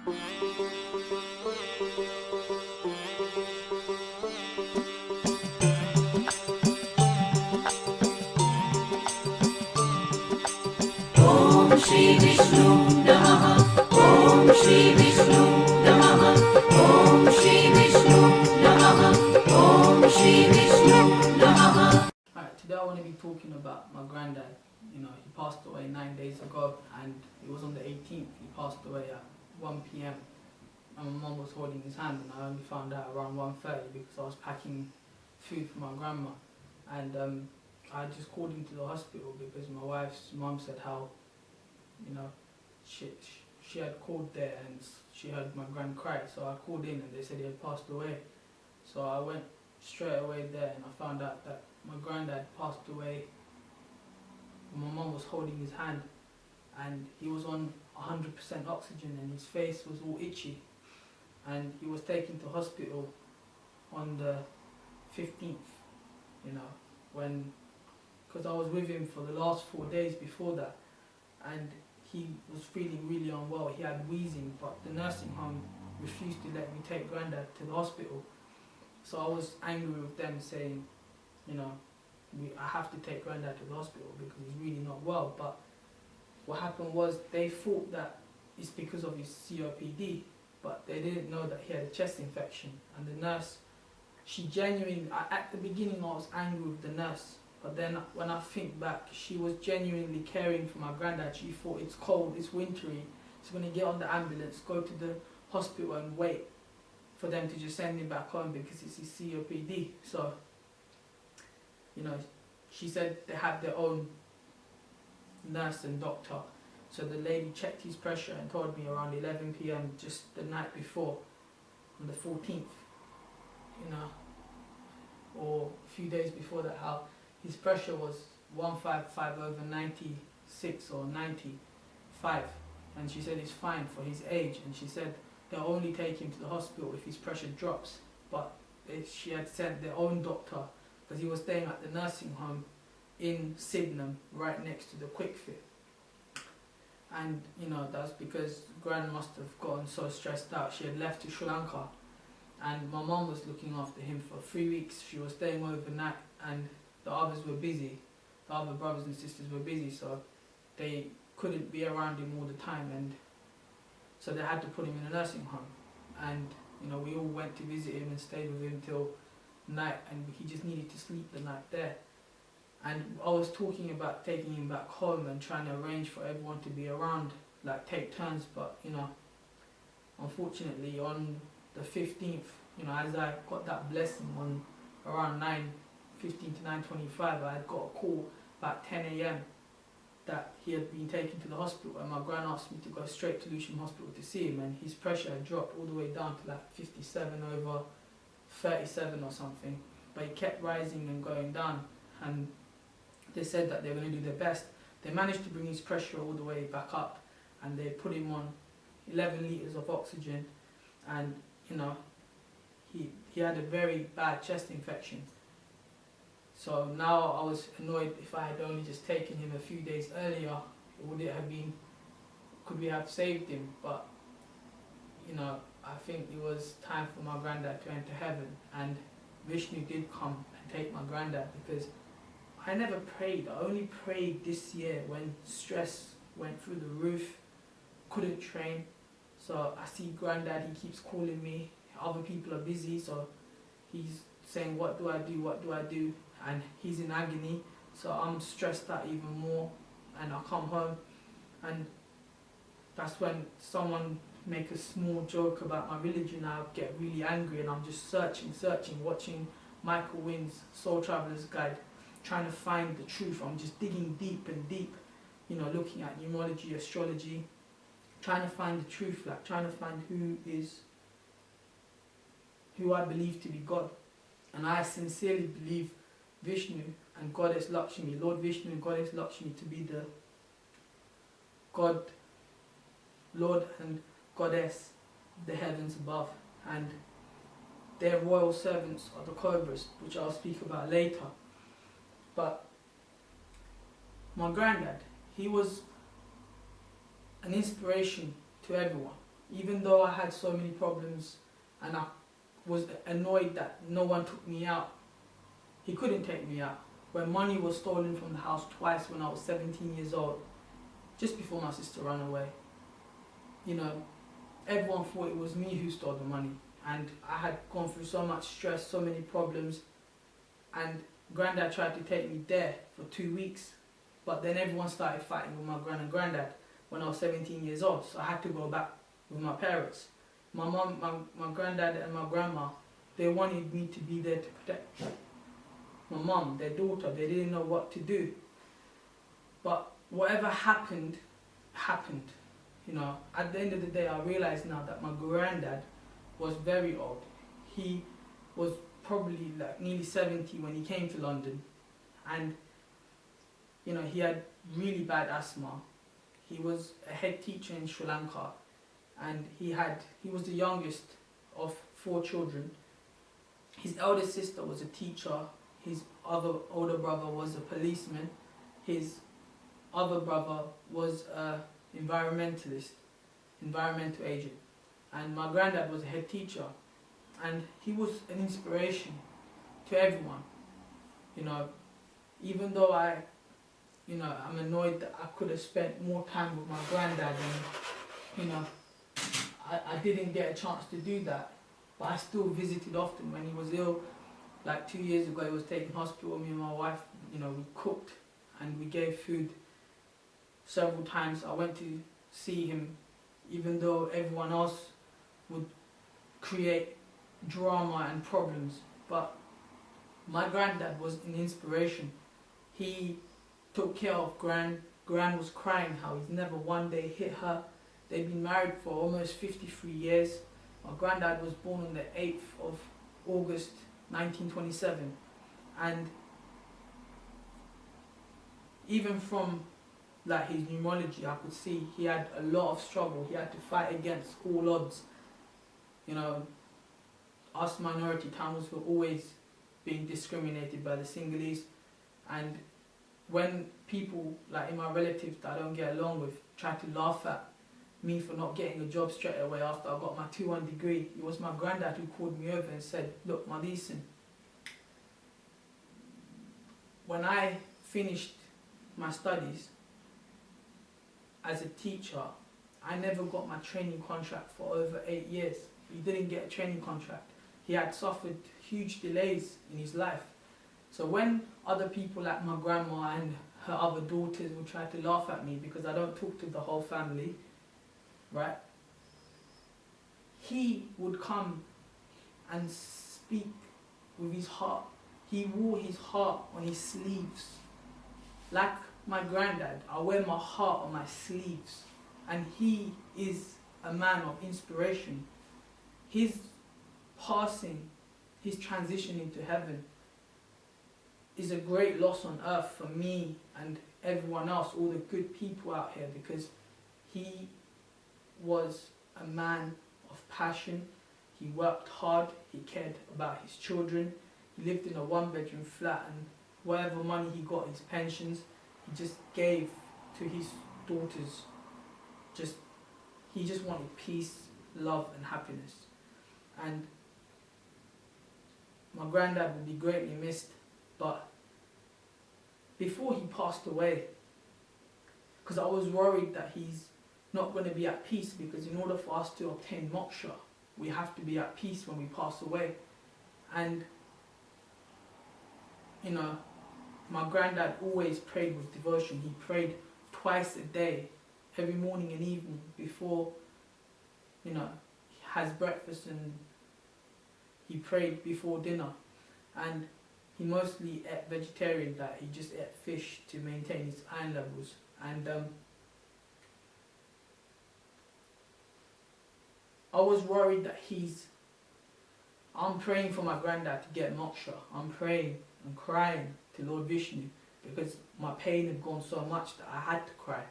Om Shri Vishnu Namaha. Om Shri Vishnu Namaha. Om Shri Vishnu Namaha. Om Shri Vishnu Namaha. Alright, today I want to be talking about my granddad. You know, he passed away 9 days ago, and it was on the 18th. He passed away at 1 p.m. and my mum was holding his hand, and I only found out around 1:30 because I was packing food for my grandma, and I just called him to the hospital because my wife's mum said how, you know, she had called there and she heard my grand cry, so I called in and they said he had passed away. So I went straight away there and I found out that my granddad passed away. My mum was holding his hand and he was on 100% oxygen and his face was all itchy, and he was taken to hospital on the 15th, you know, because I was with him for the last 4 days before that, and he was feeling really unwell. He had wheezing, but the nursing home refused to let me take granddad to the hospital. So I was angry with them, saying, you know, I have to take granddad to the hospital because he's really not well. But what happened was they thought that it's because of his COPD, but they didn't know that he had a chest infection. And the nurse, she genuinely, at the beginning I was angry with the nurse, but then when I think back, she was genuinely caring for my granddad. She thought it's cold, it's wintry, he's going to get on the ambulance, go to the hospital and wait for them to just send him back home because it's his COPD. So, you know, she said they had their own nurse and doctor. So the lady checked his pressure and told me around 11 p.m. just the night before, on the 14th, you know, or a few days before that, how his pressure was 155/96 or 95, and she said it's fine for his age, and she said they'll only take him to the hospital if his pressure drops. But she had sent their own doctor, because he was staying at the nursing home in Sydenham, right next to the Quick Fit. And you know, that's because Gran must have gotten so stressed out. She had left to Sri Lanka, and my mum was looking after him for 3 weeks. She was staying overnight, and the others were busy. The other brothers and sisters were busy, so they couldn't be around him all the time, and so they had to put him in a nursing home. And you know, we all went to visit him and stayed with him till night, and he just needed to sleep the night there. And I was talking about taking him back home and trying to arrange for everyone to be around, like take turns, but you know, unfortunately on the 15th, you know, as I got that blessing on around 9:15 to 9:25, I had got a call about 10 a.m. that he had been taken to the hospital, and my gran asked me to go straight to Lewisham Hospital to see him, and his pressure had dropped all the way down to like 57/37 or something, but he kept rising and going down, and they said that they were going to do their best. They managed to bring his pressure all the way back up, and they put him on 11 litres of oxygen, and you know, he had a very bad chest infection. So now I was annoyed, if I had only just taken him a few days earlier, would it have been, could we have saved him? But you know, I think it was time for my granddad to enter heaven, and Vishnu did come and take my granddad, because I never prayed. I only prayed this year when stress went through the roof, couldn't train. So I see granddad, he keeps calling me, other people are busy, so he's saying, what do I do, what do I do? And he's in agony, so I'm stressed out even more, and I come home, and that's when someone make a small joke about my religion. I get really angry, and I'm just searching, watching Michael Wynn's Soul Traveller's Guide, trying to find the truth. I'm just digging deep and deep, you know, looking at numerology, astrology, trying to find the truth, like trying to find who I believe to be God. And I sincerely believe Vishnu and Goddess Lakshmi, Lord Vishnu and Goddess Lakshmi, to be the God, Lord and Goddess of the heavens above, and their royal servants are the cobras, which I'll speak about later. But my granddad, he was an inspiration to everyone. even though I had so many problems and I was annoyed that no one took me out, he couldn't take me out. When money was stolen from the house twice when I was 17 years old, just before my sister ran away, you know, everyone thought it was me who stole the money. And I had gone through so much stress, so many problems, and Granddad tried to take me there for 2 weeks, but then everyone started fighting with my gran and granddad when I was 17 years old, so I had to go back with my parents. My mum, my granddad and my grandma, they wanted me to be there to protect my mum, their daughter. They didn't know what to do. But whatever happened, happened. You know, at the end of the day, I realized now that my granddad was very old. He was probably like nearly 70 when he came to London, and you know, he had really bad asthma. He was a head teacher in Sri Lanka, and he was the youngest of 4 children. His eldest sister was a teacher, his other older brother was a policeman, his other brother was a environmental agent, and my granddad was a head teacher, and he was an inspiration to everyone. You know, even though I'm annoyed that I could have spent more time with my granddad, and you know, I didn't get a chance to do that, but I still visited often. When he was ill, like 2 years ago, he was taken to hospital. Me and my wife, you know, we cooked and we gave food several times. I went to see him, even though everyone else would create drama and problems. But my granddad was an inspiration. He took care of Gran. Gran was crying how he's never one day hit her. They'd been married for almost 53 years. My granddad was born on the 8th of August 1927, and even from like his numerology, I could see he had a lot of struggle. He had to fight against all odds. You know, us minority Tamils were always being discriminated by the Sinhalese, and when people like in my relatives that I don't get along with try to laugh at me for not getting a job straight away after I got my 2-1 degree, it was my granddad who called me over and said, "Look, Madison, when I finished my studies as a teacher, I never got my training contract for over 8 years. He didn't get a training contract. He had suffered huge delays in his life. So when other people like my grandma and her other daughters would try to laugh at me because I don't talk to the whole family, right? He would come and speak with his heart. He wore his heart on his sleeves. Like my granddad, I wear my heart on my sleeves. And he is a man of inspiration. His passing, his transition into heaven is a great loss on earth for me and everyone else, all the good people out here, because he was a man of passion. He worked hard, he cared about his children. He lived in a 1-bedroom flat, and whatever money he got, his pensions, he just gave to his daughters. He just wanted peace, love and happiness. And my granddad will be greatly missed, but before he passed away, because I was worried that he's not going to be at peace, because in order for us to obtain moksha, we have to be at peace when we pass away. And you know, my granddad always prayed with devotion. He prayed twice a day, every morning and evening, before, you know, he has breakfast, and he prayed before dinner. And he mostly ate vegetarian diet. He just ate fish to maintain his iron levels. And I was worried that I'm praying for my granddad to get moksha. I'm praying and crying to Lord Vishnu, because my pain had gone so much that I had to cry.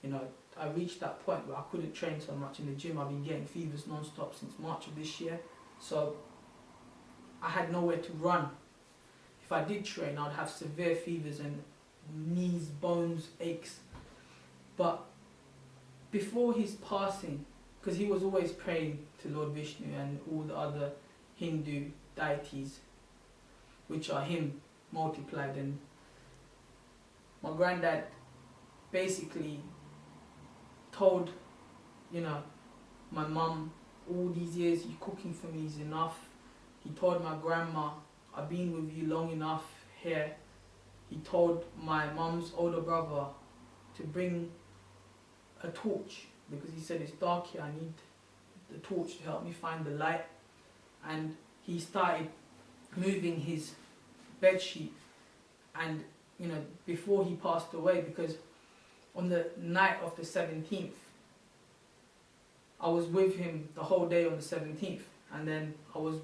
You know, I reached that point where I couldn't train so much in the gym. I've been getting fevers non-stop since March of this year. So I had nowhere to run. If I did train, I'd have severe fevers and knees, bones, aches. But before his passing, because he was always praying to Lord Vishnu and all the other Hindu deities, which are him multiplied. And my granddad basically told, you know, my mum, all these years you cooking for me is enough. He told my grandma, I've been with you long enough here. He told my mum's older brother to bring a torch, because he said it's dark here, I need the torch to help me find the light. And he started moving his bed sheet, and you know, before he passed away, because on the night of the 17th I was with him the whole day on the 17th, and then I was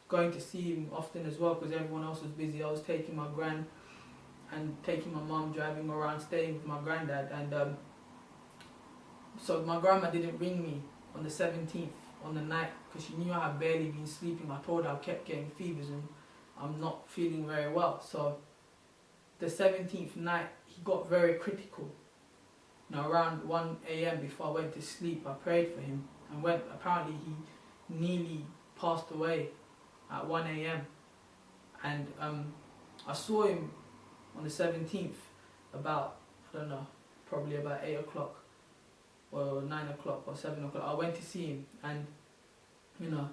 going to see him often as well because everyone else was busy. I was taking my gran and taking my mum, driving around, staying with my granddad, and so my grandma didn't ring me on the 17th on the night because she knew I had barely been sleeping. I told her I kept getting fevers and I'm not feeling very well. So the 17th night he got very critical. Now around 1 a.m. before I went to sleep, I prayed for him, and apparently he nearly passed away at 1 a.m. and I saw him on the 17th about, I don't know, probably about 8 o'clock or 9 o'clock or 7 o'clock. I went to see him, and you know,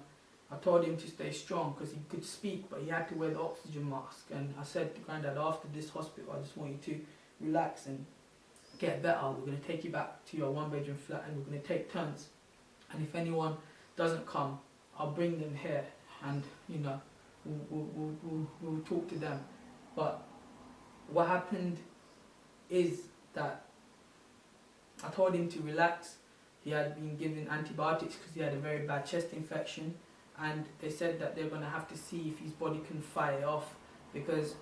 I told him to stay strong because he could speak but he had to wear the oxygen mask. And I said to Granddad, after this hospital I just want you to relax and get better. We're going to take you back to your 1-bedroom flat and we're going to take turns, and if anyone doesn't come, I'll bring them here and you know, we'll talk to them. But what happened is that I told him to relax. He had been given antibiotics because he had a very bad chest infection, and they said that they're going to have to see if his body can fight it off, because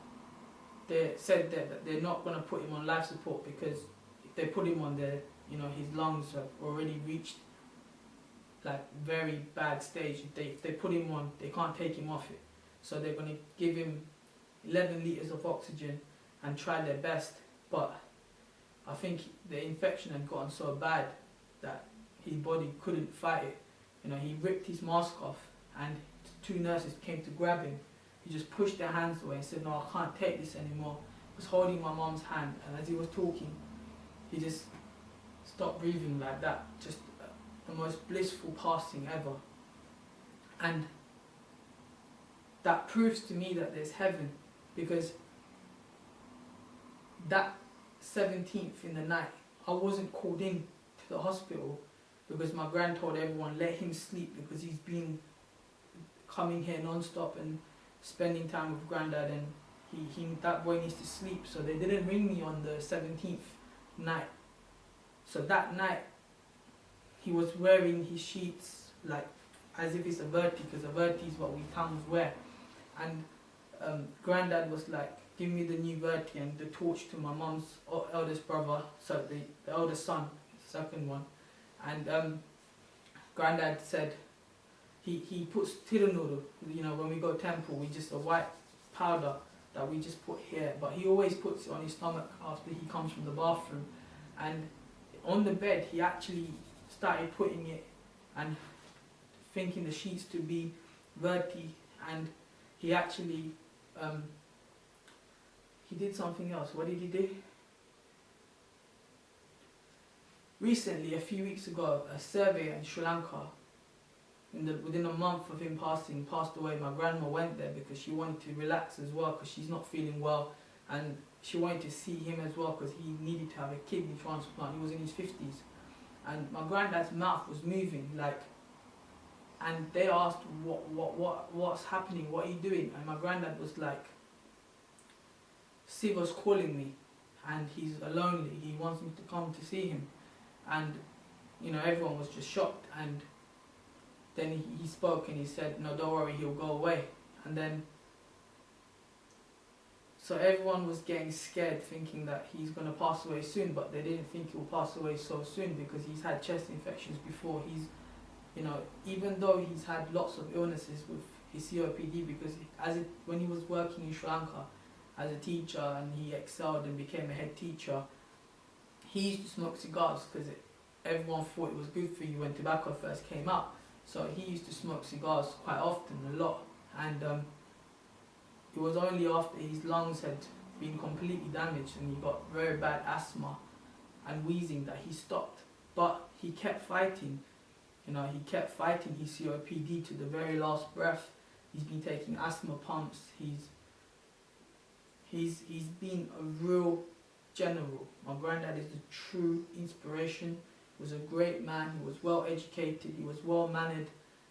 they said that they're not going to put him on life support, because if they put him on there, you know, his lungs have already reached like very bad stage. If they put him on, they can't take him off it. So they're going to give him 11 litres of oxygen and try their best. But I think the infection had gotten so bad that his body couldn't fight it. You know, he ripped his mask off and 2 nurses came to grab him. He just pushed their hands away and said, no, I can't take this anymore. He was holding my mom's hand, and as he was talking, he just stopped breathing like that. Just the most blissful passing ever. And that proves to me that there's heaven, because that 17th in the night, I wasn't called in to the hospital because my gran told everyone, let him sleep, because he's been coming here non-stop and spending time with Granddad, and that boy needs to sleep. So they didn't ring me on the 17th night. So that night he was wearing his sheets like as if it's a verti, because a verti is what we Tamils wear. And Granddad was like, give me the new verti and the torch to my mum's eldest brother, so the eldest son, the second one. And Granddad said he puts tirunuru, you know, when we go temple, we just a white powder that we just put here, but he always puts it on his stomach after he comes from the bathroom. And on the bed he actually started putting it and thinking the sheets to be verti, and he actually he did something else. What did he do? Recently, a few weeks ago, a surveyor in Sri Lanka, within a month of him passed away. My grandma went there because she wanted to relax as well, because she's not feeling well, and she wanted to see him as well because he needed to have a kidney transplant. He was in his 50s, and my granddad's mouth was moving like. And they asked, what's happening? What are you doing? And my granddad was like, Siva's calling me, and he's lonely. He wants me to come to see him. And you know, everyone was just shocked. And then he spoke and he said, no, don't worry, he'll go away. And then, so everyone was getting scared, thinking that he's going to pass away soon, but they didn't think he'll pass away so soon because he's had chest infections before. You know, even though he's had lots of illnesses with his COPD, because when he was working in Sri Lanka as a teacher and he excelled and became a head teacher, he used to smoke cigars because everyone thought it was good for you when tobacco first came out. So he used to smoke cigars quite often, a lot. And it was only after his lungs had been completely damaged and he got very bad asthma and wheezing that he stopped. But he kept fighting. You know, he kept fighting his COPD to the very last breath. He's been taking asthma pumps. He's been a real general. My granddad is the true inspiration. He was a great man. He was well educated. He was well mannered.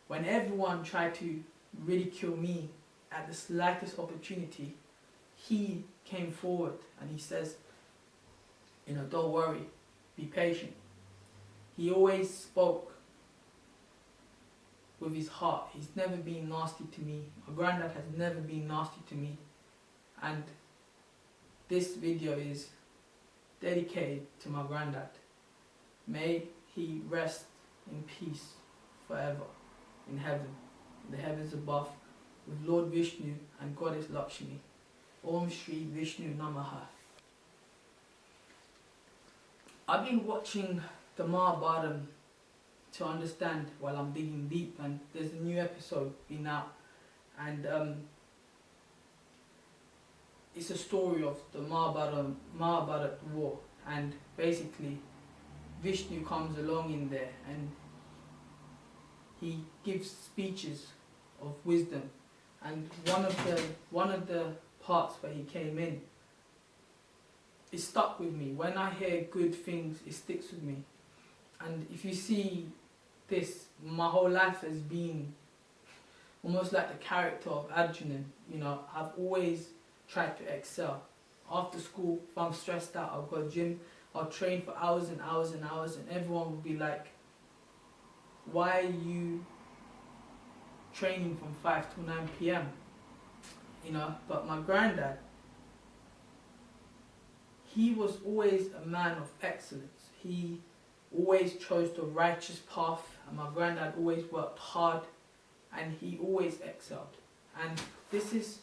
When everyone tried to ridicule me at the slightest opportunity, he came forward and he says, you know, don't worry, be patient. He always spoke with his heart. He's never been nasty to me. My granddad has never been nasty to me. And this video is dedicated to my granddad. May he rest in peace forever in heaven, in the heavens above, with Lord Vishnu and Goddess Lakshmi. Om Shri Vishnu Namaha. I've been watching the Mahabharata to understand while I'm digging deep, and there's a new episode been out, and it's a story of the Mahabharata war, and basically Vishnu comes along in there and he gives speeches of wisdom, and one of the parts where he came in, it stuck with me. When I hear good things, it sticks with me. And if you see this, my whole life has been almost like the character of Arjuna. You know, I've always tried to excel. After school, if I'm stressed out, I'll go to gym, I'll train for hours and hours and hours, and everyone will be like, why are you training from 5 to 9 p.m? You know, but my granddad, he was always a man of excellence. He always chose the righteous path, and my granddad always worked hard, and he always excelled. And this is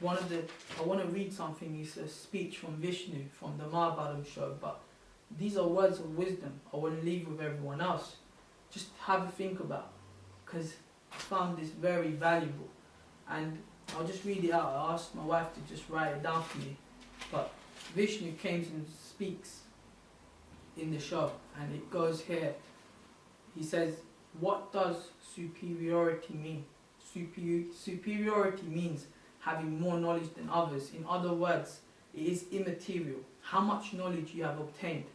one of the, I want to read something. It's a speech from Vishnu from the Mahabharata show, but these are words of wisdom I want to leave with everyone else. Just have a think about, because I found this very valuable, and I'll just read it out. I asked my wife to just write it down for me, but Vishnu comes and speaks in the show, and it goes here. He says, what does superiority mean? Superiority means having more knowledge than others. In other words, it is immaterial, how much knowledge you have obtained.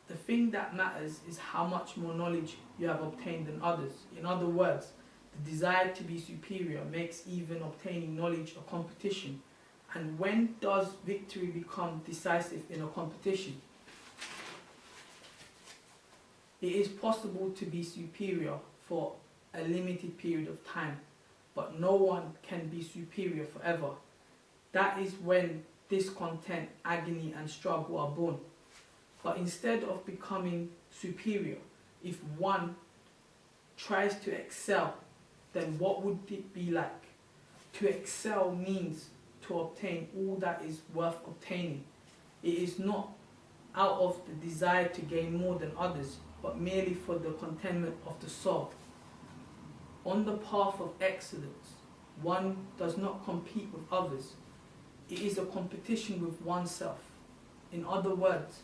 The thing that matters is how much more knowledge you have obtained than others. In other words, the desire to be superior makes even obtaining knowledge a competition. And when does victory become decisive in a competition? It is possible to be superior for a limited period of time, but no one can be superior forever. That is when discontent, agony and struggle are born. But instead of becoming superior, if one tries to excel, then what would it be like? To excel means to obtain all that is worth obtaining. It is not out of the desire to gain more than others, but merely for the contentment of the soul. On the path of excellence, one does not compete with others. It is a competition with oneself. In other words,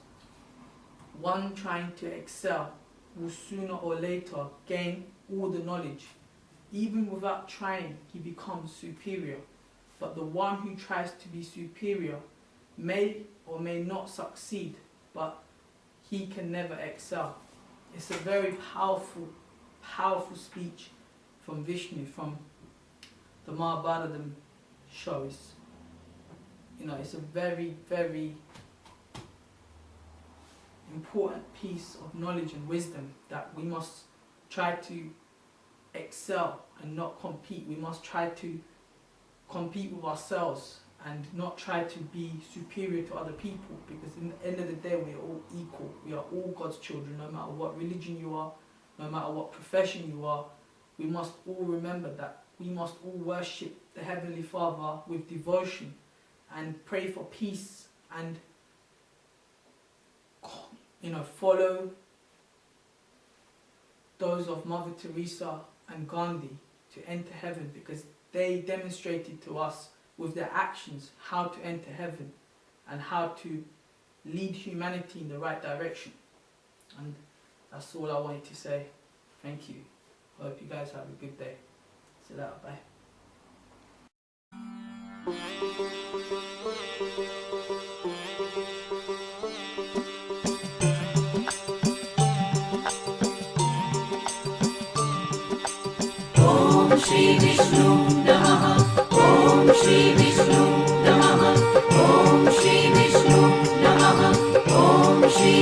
one trying to excel will sooner or later gain all the knowledge. Even without trying, he becomes superior. But the one who tries to be superior may or may not succeed, but he can never excel. It's a very powerful, powerful speech from Vishnu, from the Mahabharata show. It's a very, very important piece of knowledge and wisdom that we must try to excel and not compete. We must try to compete with ourselves and not try to be superior to other people, because in the end of the day we are all equal. We are all God's children, no matter what religion you are, no matter what profession you are. We must all remember that we must all worship the Heavenly Father with devotion and pray for peace and follow those of Mother Teresa and Gandhi to enter heaven, because they demonstrated to us with their actions how to enter heaven and how to lead humanity in the right direction. And that's all I wanted to say. Thank you. I hope you guys have a good day. See you later. Bye. ॐ श्री विष्णु नमः ॐ श्री विष्णु नमः ॐ श्री विष्णु नमः ॐ श्री